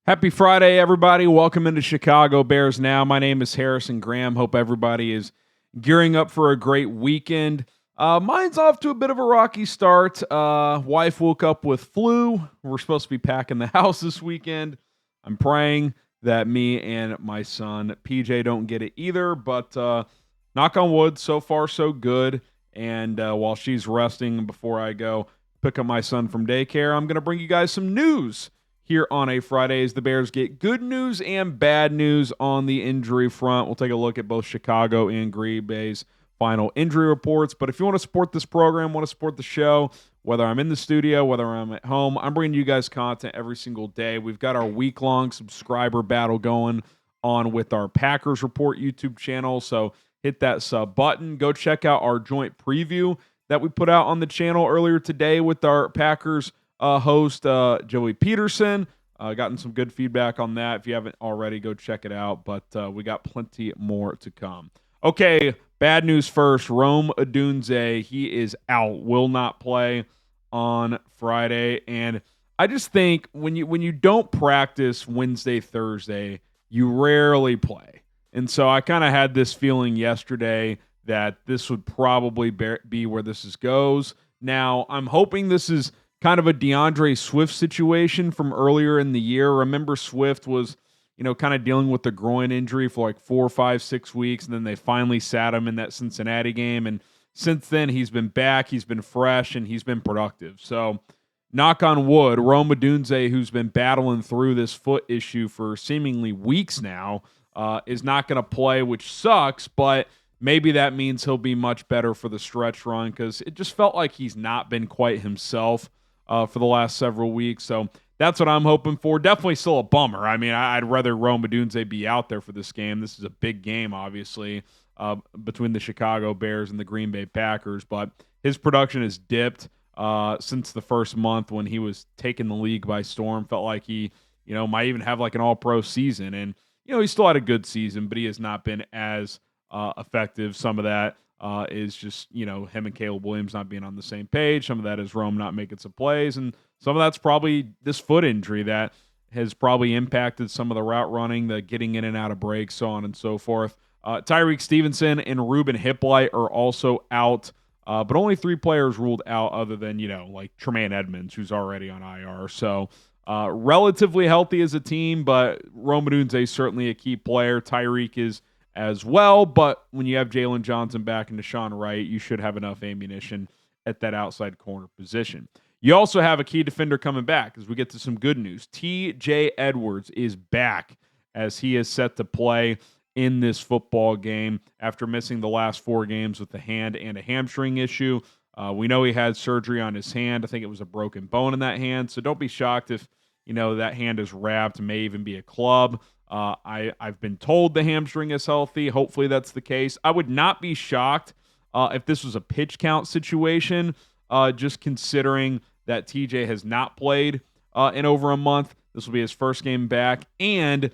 Happy Friday, everybody. Welcome into Chicago Bears Now. My name is Harrison Graham. Hope everybody is gearing up for a great weekend. Mine's off to a bit of a rocky start. Wife woke up with flu. We're supposed to be packing the house this weekend. I'm praying that me and my son, PJ, don't get it either. But knock on wood, so far so good. And while she's resting before I go pick up my son from daycare, I'm going to bring you guys some news here on a Friday as the Bears get good news and bad news on the injury front. We'll take a look at both Chicago and Green Bay's final injury reports. But if you want to support this program, want to support the show, whether I'm in the studio, whether I'm at home, I'm bringing you guys content every single day. We've got our week-long subscriber battle going on with our Packers Report YouTube channel. So hit that sub button. Go check out our joint preview that we put out on the channel earlier today with our Packers host Joey Peterson. Gotten some good feedback on that. If you haven't already, go check it out. But we got plenty more to come. Okay, bad news first. Rome Odunze, he is out. Will not play on Friday. And I just think when you don't practice Wednesday, Thursday, you rarely play. And so I kind of had this feeling yesterday that this would probably be where this goes. Now, I'm hoping this is kind of a DeAndre Swift situation from earlier in the year. Remember, Swift was, kind of dealing with the groin injury for like 4, 5, 6 weeks, and then they finally sat him in that Cincinnati game. And since then, he's been back, he's been fresh, and he's been productive. So, knock on wood, Rome Odunze, who's been battling through this foot issue for seemingly weeks now, is not going to play, which sucks, but maybe that means he'll be much better for the stretch run because it just felt like he's not been quite himself for the last several weeks. So that's what I'm hoping for. Definitely still a bummer. I mean, I'd rather Rome Odunze be out there for this game. This is a big game, obviously, between the Chicago Bears and the Green Bay Packers. But his production has dipped since the first month when he was taking the league by storm. Felt like he, might even have like an all-pro season. And, he still had a good season, but he has not been as effective. Some of that is just, him and Caleb Williams not being on the same page. Some of that is Rome not making some plays. And some of that's probably this foot injury that has probably impacted some of the route running, the getting in and out of breaks, so on and so forth. Tyrique Stevenson and Ruben Hyppolite are also out, but only 3 players ruled out other than, like Tremaine Edmonds, who's already on IR. So relatively healthy as a team, but Rome Odunze is certainly a key player. Tyrique is as well, but when you have Jalen Johnson back and Deshaun Wright, you should have enough ammunition at that outside corner position. You also have a key defender coming back as we get to some good news. TJ Edwards is back as he is set to play in this football game after missing the last 4 games with a hand and a hamstring issue. We know he had surgery on his hand. I think it was a broken bone in that hand, so don't be shocked if that hand is wrapped, may even be a club. I've been told the hamstring is healthy. Hopefully that's the case. I would not be shocked if this was a pitch count situation, just considering that TJ has not played in over a month. This will be his first game back, and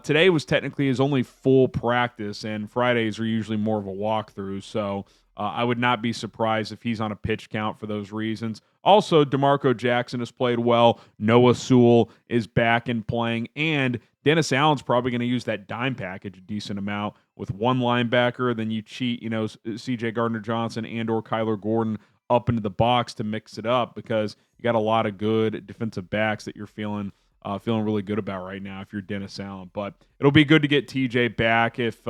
today was technically his only full practice, and Fridays are usually more of a walkthrough, so I would not be surprised if he's on a pitch count for those reasons. Also, DeMarco Jackson has played well. Noah Sewell is back and playing, and Dennis Allen's probably going to use that dime package a decent amount with one linebacker. Then you cheat, C.J. Gardner-Johnson and or Kyler Gordon up into the box to mix it up because you got a lot of good defensive backs that you're feeling really good about right now if you're Dennis Allen. But it'll be good to get TJ back if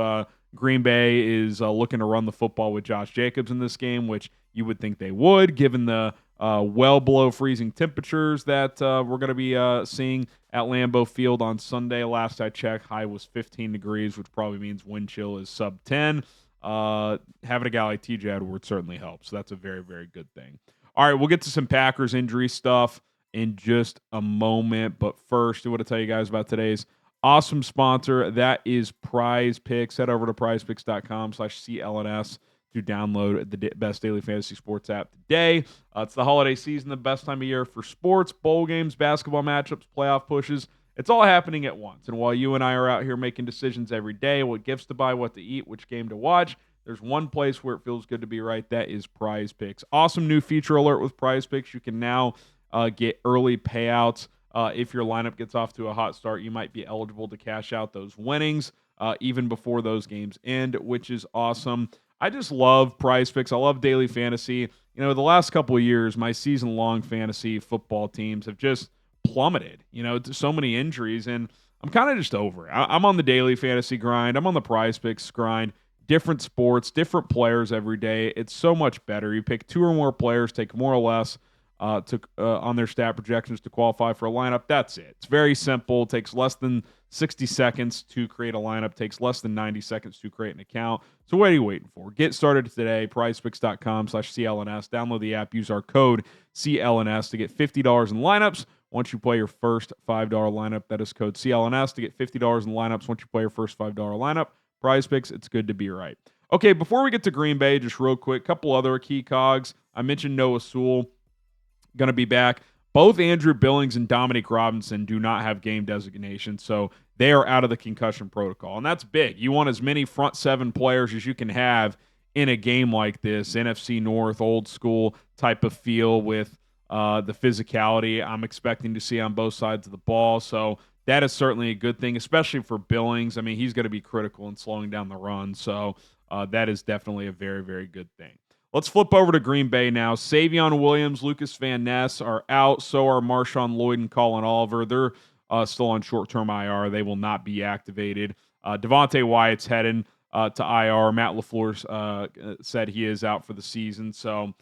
Green Bay is looking to run the football with Josh Jacobs in this game, which you would think they would, given the well below freezing temperatures that we're going to be seeing at Lambeau Field on Sunday. Last I checked, high was 15 degrees, which probably means wind chill is sub 10. Having a guy like TJ Edwards certainly helps, so that's a very, very good thing. All right, we'll get to some Packers injury stuff in just a moment, but first, I want to tell you guys about today's awesome sponsor. That is PrizePicks. Head over to prizepicks.com/CLNS to download the best daily fantasy sports app today. It's the holiday season, the best time of year for sports, bowl games, basketball matchups, playoff pushes. It's all happening at once. And while you and I are out here making decisions every day, what gifts to buy, what to eat, which game to watch, there's one place where it feels good to be right. That is PrizePicks. Awesome new feature alert with PrizePicks. You can now get early payouts If your lineup gets off to a hot start, you might be eligible to cash out those winnings even before those games end, which is awesome. I just love PrizePicks. I love daily fantasy. The last couple of years, my season-long fantasy football teams have just plummeted, to so many injuries, and I'm kind of just over it. I'm on the daily fantasy grind. I'm on the PrizePicks grind. Different sports, different players every day. It's so much better. You pick 2 or more players, take more or less on their stat projections to qualify for a lineup. That's it. It's very simple. Takes less than 60 seconds to create a lineup. Takes less than 90 seconds to create an account. So what are you waiting for? Get started today. PrizePicks.com/CLNS. Download the app. Use our code CLNS to get $50 in lineups. Once you play your first $5 lineup, that is code CLNS to get $50 in lineups. Once you play your first $5 lineup, PrizePicks, it's good to be right. Okay, before we get to Green Bay, just real quick, couple other key cogs. I mentioned Noah Sewell going to be back. Both Andrew Billings and Dominique Robinson do not have game designation, so they are out of the concussion protocol, and that's big. You want as many front 7 players as you can have in a game like this, NFC North, old school type of feel with the physicality I'm expecting to see on both sides of the ball. So that is certainly a good thing, especially for Billings. I mean, he's going to be critical in slowing down the run. So that is definitely a very, very good thing. Let's flip over to Green Bay now. Savion Williams, Lukas Van Ness are out. So are Marshawn Lloyd and Colin Oliver. They're still on short-term IR. They will not be activated. DeVonte Wyatt's heading to IR. Matt LaFleur said he is out for the season. So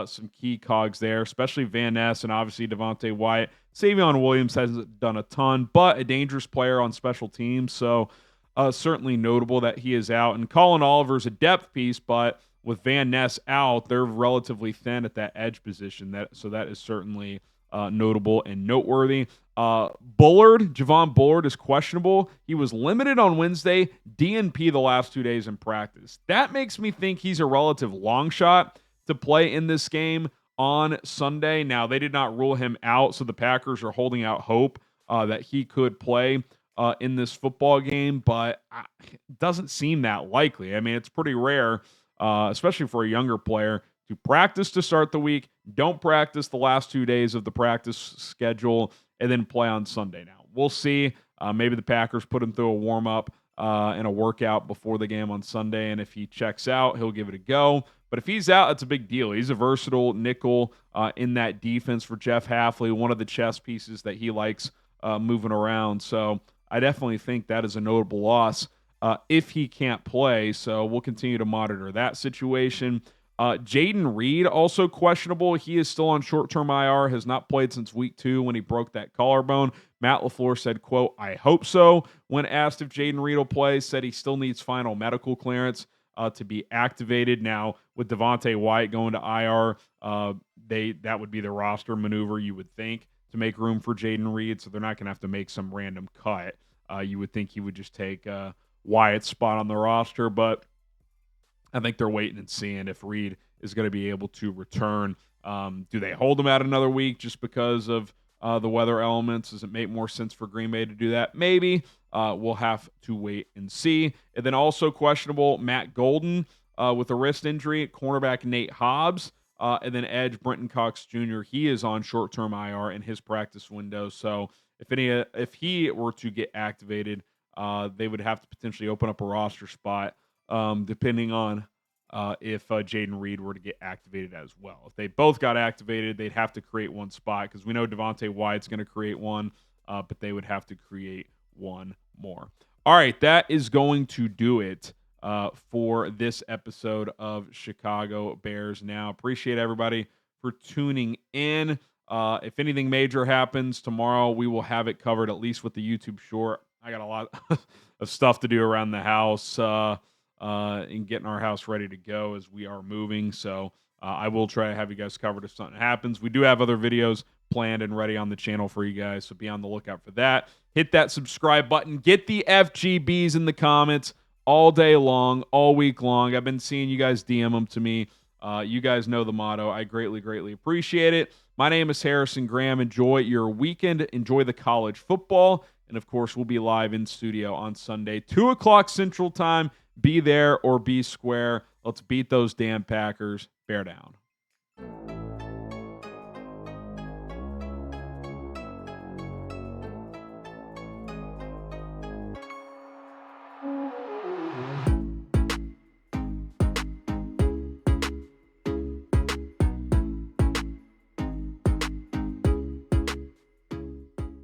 some key cogs there, especially Van Ness and obviously DeVonte Wyatt. Savion Williams hasn't done a ton, but a dangerous player on special teams. So certainly notable that he is out. And Colin Oliver's a depth piece, but with Van Ness out, they're relatively thin at that edge position. So that is certainly notable and noteworthy. Javon Bullard is questionable. He was limited on Wednesday, DNP the last 2 days in practice. That makes me think he's a relative long shot to play in this game on Sunday. Now, they did not rule him out, so the Packers are holding out hope that he could play in this football game, but it doesn't seem that likely. I mean, it's pretty rare, especially for a younger player, to practice to start the week, don't practice the last 2 days of the practice schedule, and then play on Sunday. Now, we'll see. Maybe the Packers put him through a warm-up and a workout before the game on Sunday, and if he checks out, he'll give it a go. But if he's out, it's a big deal. He's a versatile nickel in that defense for Jeff Hafley, one of the chess pieces that he likes moving around. So I definitely think that is a notable loss if he can't play. So we'll continue to monitor that situation. Jaden Reed, also questionable. He is still on short-term IR, has not played since week 2 when he broke that collarbone. Matt LaFleur said, quote, "I hope so." When asked if Jaden Reed will play, said he still needs final medical clearance to be activated. Now, with DeVonte Wyatt going to IR, that would be the roster maneuver, you would think, to make room for Jaden Reed, so they're not going to have to make some random cut. You would think he would just take Wyatt's spot on the roster, but I think they're waiting and seeing if Reed is going to be able to return. Do they hold him out another week just because of the weather elements? Does it make more sense for Green Bay to do that? Maybe. We'll have to wait and see. And then also questionable, Matt Golden with a wrist injury, cornerback Nate Hobbs, and then edge Brenton Cox Jr. He is on short-term IR in his practice window. So if he were to get activated, they would have to potentially open up a roster spot, depending on if Jaden Reed were to get activated as well. If they both got activated, they'd have to create one spot because we know DeVonte Wyatt's going to create one, but they would have to create one more. All right, that is going to do it for this episode of Chicago Bears Now. Appreciate everybody for tuning in. If anything major happens tomorrow, we will have it covered, at least with the YouTube short. I got a lot of stuff to do around the house and getting our house ready to go as we are moving. So I will try to have you guys covered if something happens. We do have other videos planned and ready on the channel for you guys, so be on the lookout for that. Hit that subscribe button. Get the FGBs in the comments all day long, all week long. I've been seeing you guys DM them to me. You guys know the motto. I greatly, greatly appreciate it. My name is Harrison Graham. Enjoy your weekend. Enjoy the college football. And, of course, we'll be live in studio on Sunday, 2 o'clock Central Time. Be there or be square. Let's beat those damn Packers. Bear down.